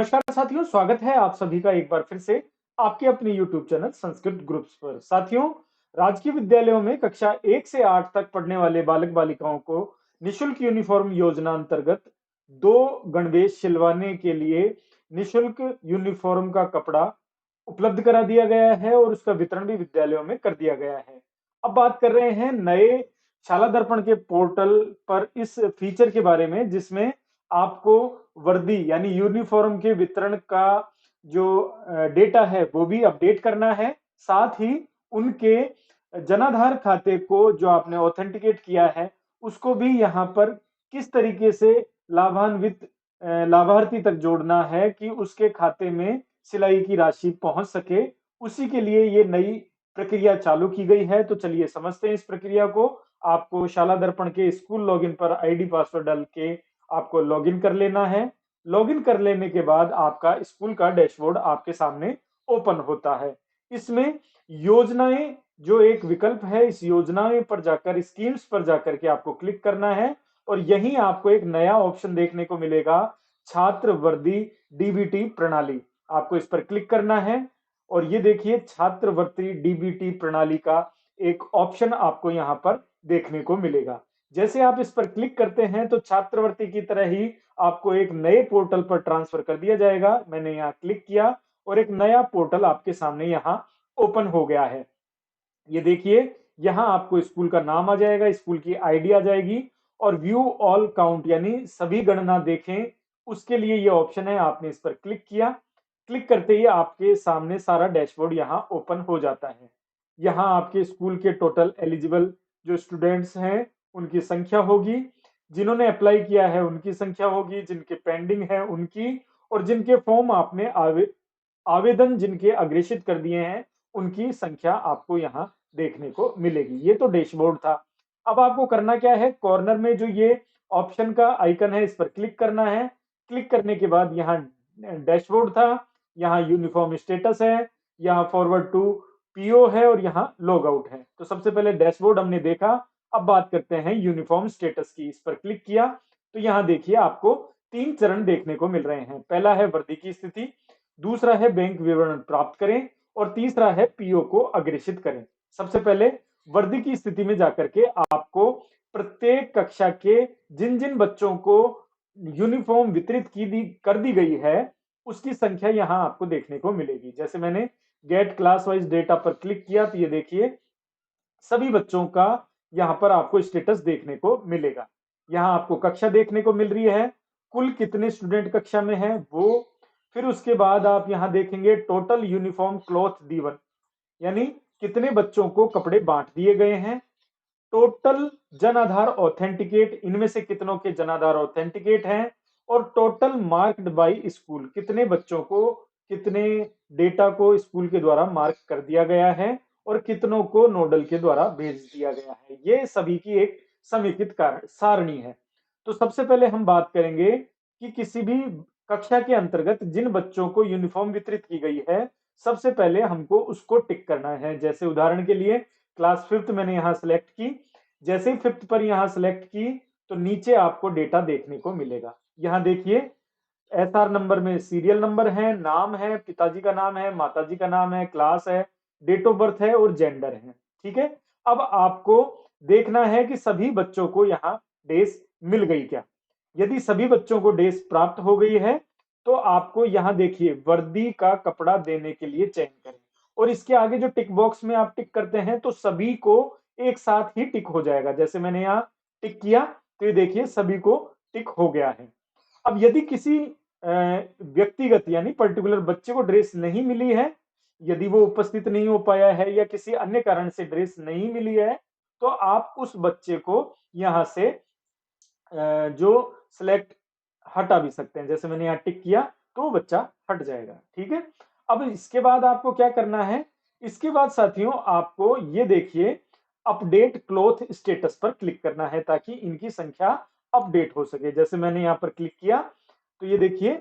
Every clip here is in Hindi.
नमस्कार साथियों, स्वागत है आप सभी का एक बार फिर से आपके अपने YouTube चैनल संस्कृत ग्रुप्स पर। साथियों, राजकीय विद्यालयों में कक्षा 1 से 8 तक पढ़ने वाले बालक बालिकाओं को निशुल्क यूनिफॉर्म योजना अंतर्गत 2 गणवेश सिलवाने के लिए निशुल्क यूनिफॉर्म का कपड़ा उपलब्ध करा दिया गया है और उसका वितरण भी विद्यालयों में कर दिया गया है। अब बात कर रहे हैं नए शाला दर्पण के पोर्टल पर इस फीचर के बारे में, जिसमें आपको वर्दी यानी यूनिफॉर्म के वितरण का जो डेटा है वो भी अपडेट करना है। साथ ही उनके जनाधार खाते को जो आपने ऑथेंटिकेट किया है उसको भी यहाँ पर किस तरीके से लाभान्वित लाभार्थी तक जोड़ना है कि उसके खाते में सिलाई की राशि पहुंच सके, उसी के लिए ये नई प्रक्रिया चालू की गई है। तो चलिए समझते हैं इस प्रक्रिया को। आपको शाला दर्पण के स्कूल लॉगिन पर आईडी पासवर्ड डाल के आपको लॉगिन कर लेना है। लॉगिन कर लेने के बाद आपका स्कूल का डैशबोर्ड आपके सामने ओपन होता है। इसमें योजनाएं जो एक विकल्प है, इस योजनाएं पर जाकर स्कीम्स पर जाकर के आपको क्लिक करना है और यहीं आपको एक नया ऑप्शन देखने को मिलेगा, छात्र वर्दी डीबीटी प्रणाली। आपको इस पर क्लिक करना है और ये देखिए छात्रवृत्ति डीबीटी प्रणाली का एक ऑप्शन आपको यहाँ पर देखने को मिलेगा। जैसे आप इस पर क्लिक करते हैं तो छात्रवृत्ति की तरह ही आपको एक नए पोर्टल पर ट्रांसफर कर दिया जाएगा। मैंने यहाँ क्लिक किया और एक नया पोर्टल आपके सामने यहाँ ओपन हो गया है। ये देखिए यहाँ आपको स्कूल का नाम आ जाएगा, स्कूल की आईडी आ जाएगी और व्यू ऑल काउंट यानी सभी गणना देखें, उसके लिए ये ऑप्शन है। आपने इस पर क्लिक किया, क्लिक करते ही आपके सामने सारा डैशबोर्ड यहाँ ओपन हो जाता है। यहाँ आपके स्कूल के टोटल एलिजिबल जो स्टूडेंट्स हैं उनकी संख्या होगी, जिन्होंने अप्लाई किया है उनकी संख्या होगी, जिनके पेंडिंग है उनकी, और जिनके फॉर्म आपने आवेदन जिनके अग्रेषित कर दिए हैं उनकी संख्या आपको यहाँ देखने को मिलेगी। ये तो डैशबोर्ड था। अब आपको करना क्या है, कॉर्नर में जो ये ऑप्शन का आइकन है इस पर क्लिक करना है। क्लिक करने के बाद यहाँ डैशबोर्ड था, यहाँ यूनिफॉर्म स्टेटस है, यहाँ फॉरवर्ड टू पीओ है और यहाँ लॉग आउट है। तो सबसे पहले डैशबोर्ड हमने देखा, अब बात करते हैं यूनिफॉर्म स्टेटस की। इस पर क्लिक किया तो यहाँ देखिए आपको 3 चरण देखने को मिल रहे हैं। पहला है वर्दी की स्थिति, दूसरा है बैंक विवरण प्राप्त करें और तीसरा है पीओ को अग्रेषित करें। सबसे पहले वर्दी की स्थिति में जाकर के आपको प्रत्येक कक्षा के जिन जिन बच्चों को यूनिफॉर्म वितरित कर दी गई है उसकी संख्या यहाँ आपको देखने को मिलेगी। जैसे मैंने गेट क्लास वाइज डेटा पर क्लिक किया तो ये देखिए सभी बच्चों का यहाँ पर आपको स्टेटस देखने को मिलेगा। यहाँ आपको कक्षा देखने को मिल रही है, कुल कितने स्टूडेंट कक्षा में हैं वो। फिर उसके बाद आप यहाँ देखेंगे टोटल यूनिफॉर्म क्लॉथ गिवन, यानी कितने बच्चों को कपड़े बांट दिए गए हैं। टोटल जन आधार ऑथेंटिकेट, इनमें से कितनों के जन आधार ऑथेंटिकेट हैं। और टोटल मार्क्ड बाय स्कूल, कितने बच्चों को कितने डेटा को स्कूल के द्वारा मार्क कर दिया गया है और कितनों को नोडल के द्वारा भेज दिया गया है। ये सभी की एक समेकित सारणी है। तो सबसे पहले हम बात करेंगे कि किसी भी कक्षा के अंतर्गत जिन बच्चों को यूनिफॉर्म वितरित की गई है, सबसे पहले हमको उसको टिक करना है। जैसे उदाहरण के लिए क्लास 5th मैंने यहाँ सिलेक्ट की, जैसे ही 5th पर यहाँ सिलेक्ट की तो नीचे आपको डेटा देखने को मिलेगा। यहाँ देखिए एसआर नंबर में सीरियल नंबर है, नाम है, पिताजी का नाम है, माताजी का नाम है, क्लास है, डेट ऑफ बर्थ है और जेंडर है। ठीक है, अब आपको देखना है कि सभी बच्चों को यहाँ डेज मिल गई क्या। यदि सभी बच्चों को डेज प्राप्त हो गई है तो आपको यहाँ देखिए वर्दी का कपड़ा देने के लिए चयन करें और इसके आगे जो टिक बॉक्स में आप टिक करते हैं तो सभी को एक साथ ही टिक हो जाएगा। जैसे मैंने यहाँ टिक किया तो ये देखिए सभी को टिक हो गया है। अब यदि किसी व्यक्तिगत यानी पर्टिकुलर बच्चे को ड्रेस नहीं मिली है, यदि वो उपस्थित नहीं हो पाया है या किसी अन्य कारण से ड्रेस नहीं मिली है, तो आप उस बच्चे को यहाँ से जो सिलेक्ट हटा भी सकते हैं। जैसे मैंने यहाँ टिक किया तो वो बच्चा हट जाएगा। ठीक है, अब इसके बाद आपको क्या करना है, इसके बाद साथियों आपको ये देखिए अपडेट क्लॉथ स्टेटस पर क्लिक करना है ताकि इनकी संख्या अपडेट हो सके। जैसे मैंने यहाँ पर क्लिक किया तो ये देखिए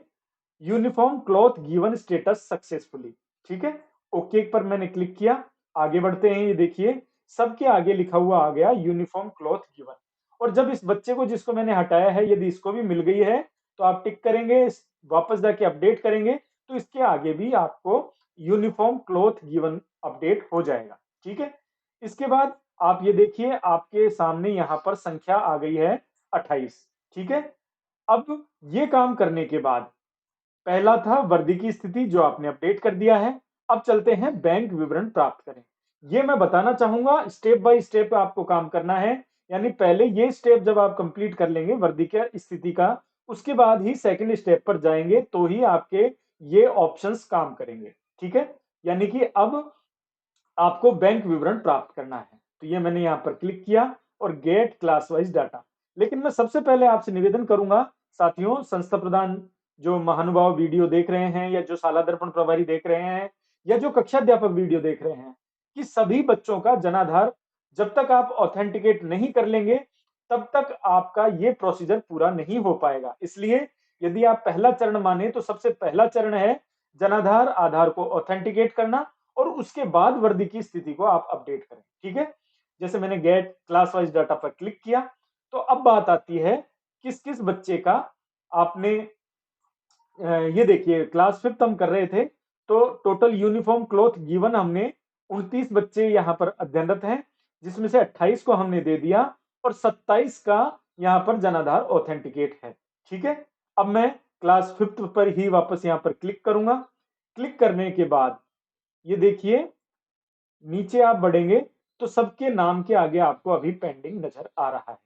uniform cloth given status successfully. ठीक है, ओके पर मैंने क्लिक किया, आगे बढ़ते हैं। ये देखिए सबके आगे लिखा हुआ आ गया यूनिफॉर्म क्लॉथ गिवन। और जब इस बच्चे को जिसको मैंने हटाया है यदि इसको भी मिल गई है तो आप टिक करेंगे, वापस जाके अपडेट करेंगे तो इसके आगे भी आपको यूनिफॉर्म क्लॉथ गिवन अपडेट हो जाएगा। ठीक है, इसके बाद आप ये देखिए आपके सामने यहां पर संख्या आ गई है 28। ठीक है, अब ये काम करने के बाद पहला था वर्दी की स्थिति जो आपने अपडेट कर दिया है। अब चलते हैं बैंक विवरण प्राप्त करें। ये मैं बताना चाहूंगा स्टेप बाय स्टेप आपको काम करना है, यानी पहले ये स्टेप जब आप कंप्लीट कर लेंगे वर्दी की स्थिति का, उसके बाद ही सेकंड स्टेप पर जाएंगे तो ही आपके ये ऑप्शंस काम करेंगे। ठीक है, यानी कि अब आपको बैंक विवरण प्राप्त करना है। तो ये मैंने यहाँ पर क्लिक किया और गेट क्लास वाइज डाटा। लेकिन मैं सबसे पहले आपसे निवेदन करूंगा साथियों, संस्था प्रधान जो महानुभाव वीडियो देख रहे हैं या जो शाला दर्पण प्रभारी देख रहे हैं या जो कक्षा अध्यापक वीडियो देख रहे हैं, कि सभी बच्चों का जनाधार जब तक आप ऑथेंटिकेट नहीं कर लेंगे तब तक आपका ये प्रोसीजर पूरा नहीं हो पाएगा। इसलिए यदि आप पहला चरण माने तो सबसे पहला चरण है जनाधार आधार को ऑथेंटिकेट करना और उसके बाद वर्दी की स्थिति को आप अपडेट करें। ठीक है, जैसे मैंने गेट क्लास वाइज डाटा पर क्लिक किया तो अब बात आती है किस किस बच्चे का आपने ये देखिए क्लास फिफ्थ हम कर रहे थे तो टोटल यूनिफॉर्म क्लॉथ गिवन हमने 29 बच्चे यहाँ पर अध्ययनरत हैं, जिसमें से 28 को हमने दे दिया और 27 का यहाँ पर जनाधार ऑथेंटिकेट है। ठीक है, अब मैं क्लास फिफ्थ पर ही वापस यहाँ पर क्लिक करूंगा। क्लिक करने के बाद ये देखिए नीचे आप बढ़ेंगे तो सबके नाम के आगे आपको अभी पेंडिंग नजर आ रहा है।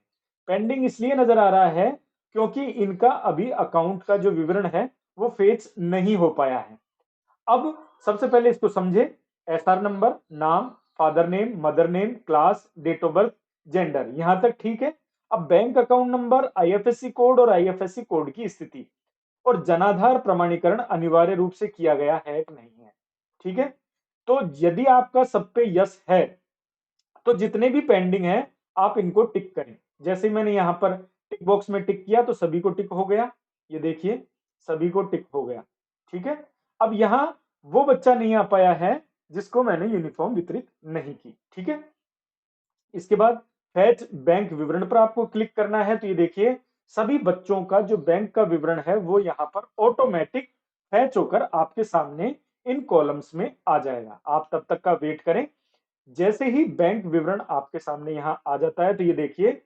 पेंडिंग इसलिए नजर आ रहा है क्योंकि इनका अभी अकाउंट का जो विवरण है वो फेच नहीं हो पाया है। अब सबसे पहले इसको समझे, एसआर नंबर, नाम, father name, mother name, class, date of birth, gender, यहां तक ठीक है। अब bank account number, IFSC code और आईएफएससी कोड की स्थिति और जनाधार प्रमाणीकरण अनिवार्य रूप से किया गया है कि नहीं है। ठीक है, तो यदि आपका सब पे यस है तो जितने भी पेंडिंग है आप इनको टिक करें। जैसे मैंने यहां पर टिक बॉक्स में टिक किया तो सभी को टिक हो गया, ये देखिए सभी को टिक हो गया। ठीक है, अब यहां वो बच्चा नहीं आ पाया है जिसको मैंने यूनिफॉर्म वितरित नहीं की। ठीक है, इसके बाद फैच बैंक विवरण पर आपको क्लिक करना है। तो ये देखिए सभी बच्चों का जो बैंक का विवरण है वो यहाँ पर ऑटोमेटिक फैच होकर आपके सामने इन कॉलम्स में आ जाएगा। आप तब तक का वेट करें। जैसे ही बैंक विवरण आपके सामने यहाँ आ जाता है तो ये देखिए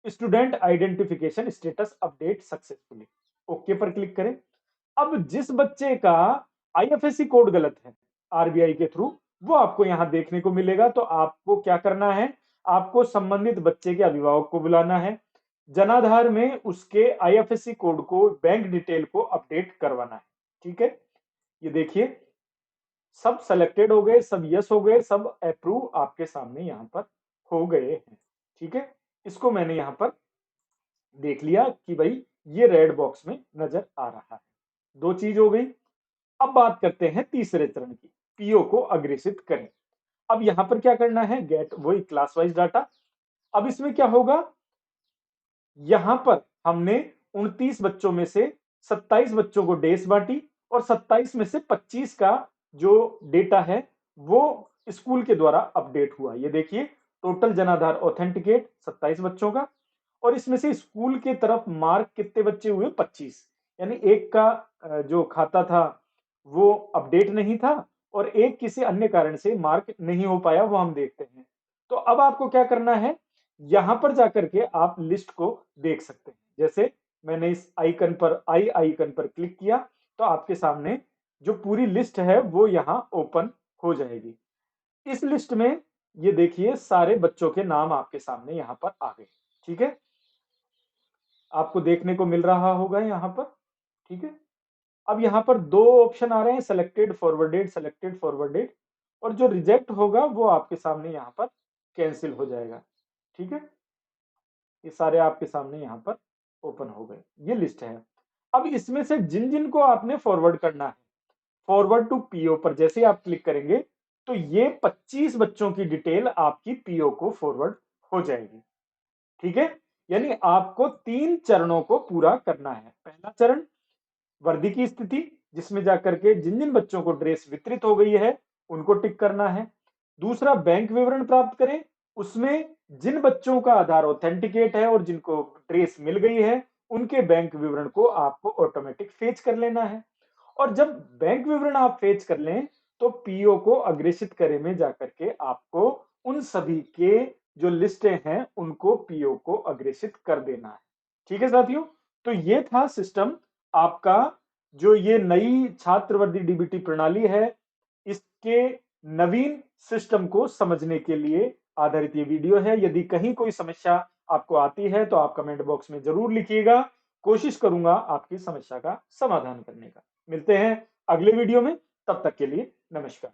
student identification status update successfully, okay पर क्लिक करें। अब जिस बच्चे का आईएफएससी कोड गलत है आरबीआई के थ्रू, वो आपको यहां देखने को मिलेगा। तो आपको क्या करना है, आपको संबंधित बच्चे के अभिभावक को बुलाना है, जनाधार में उसके आईएफएससी कोड को, बैंक डिटेल को अपडेट करवाना है। ठीक है, ये देखिए सब सेलेक्टेड हो गए, सब यस हो गए, सब अप्रूव आपके सामने यहां पर हो गए हैं। ठीक है, इसको मैंने यहां पर देख लिया कि भाई ये रेड बॉक्स में नजर आ रहा है। दो चीज हो गई। अब बात करते हैं तीसरे चरण की, पीओ को अग्रेसित करें। अब यहां पर क्या करना है, गेट वही क्लास वाइज डाटा। अब इसमें क्या होगा, यहां पर हमने 29 बच्चों में से 27 बच्चों को डेस बांटी और 27 में से 25 का जो डेटा है वो स्कूल के द्वारा अपडेट हुआ। ये देखिए टोटल जनाधार ऑथेंटिकेट 27 बच्चों का और इसमें से स्कूल के तरफ मार्क कितने बच्चे हुए, 25। यानी एक का जो खाता था वो अपडेट नहीं था और एक किसी अन्य कारण से मार्क नहीं हो पाया, वो हम देखते हैं। तो अब आपको क्या करना है, यहां पर जाकर के आप लिस्ट को देख सकते हैं। जैसे मैंने इस आइकन पर, आई आइकन पर क्लिक किया तो आपके सामने जो पूरी लिस्ट है वो यहां ओपन हो जाएगी। इस लिस्ट में ये देखिए सारे बच्चों के नाम आपके सामने यहां पर आ गए। ठीक है, आपको देखने को मिल रहा होगा यहां पर। ठीक है, अब यहां पर दो ऑप्शन आ रहे हैं, सेलेक्टेड फॉरवर्डेड, और जो रिजेक्ट होगा वो आपके सामने यहां पर कैंसिल हो जाएगा। ठीक है, ये सारे आपके सामने यहाँ पर ओपन हो गए, ये लिस्ट है। अब इसमें से जिन जिन को आपने फॉरवर्ड करना है, फॉरवर्ड टू पीओ पर जैसे ही आप क्लिक करेंगे तो ये 25 बच्चों की डिटेल आपकी पीओ को फॉरवर्ड हो जाएगी। ठीक है, यानी आपको 3 चरणों को पूरा करना है। पहला चरण वर्दी की स्थिति, जिसमें जाकर के जिन जिन बच्चों को ड्रेस वितरित हो गई है उनको टिक करना है। दूसरा बैंक विवरण प्राप्त करें, उसमें जिन बच्चों का आधार ऑथेंटिकेट है और जिनको ड्रेस मिल गई है उनके बैंक विवरण को आपको ऑटोमेटिक फेच कर लेना है। और जब बैंक विवरण आप फेच कर लें तो पीओ को अग्रेषित करे में जाकर के आपको उन सभी के जो लिस्टें हैं उनको पीओ को अग्रेषित कर देना है। ठीक है साथियों, तो ये था सिस्टम आपका। जो ये नई छात्रवृत्ति डीबीटी प्रणाली है, इसके नवीन सिस्टम को समझने के लिए आधारित ये वीडियो है। यदि कहीं कोई समस्या आपको आती है तो आप कमेंट बॉक्स में जरूर लिखिएगा, कोशिश करूंगा आपकी समस्या का समाधान करने का। मिलते हैं अगले वीडियो में, तब तक के लिए नमस्कार।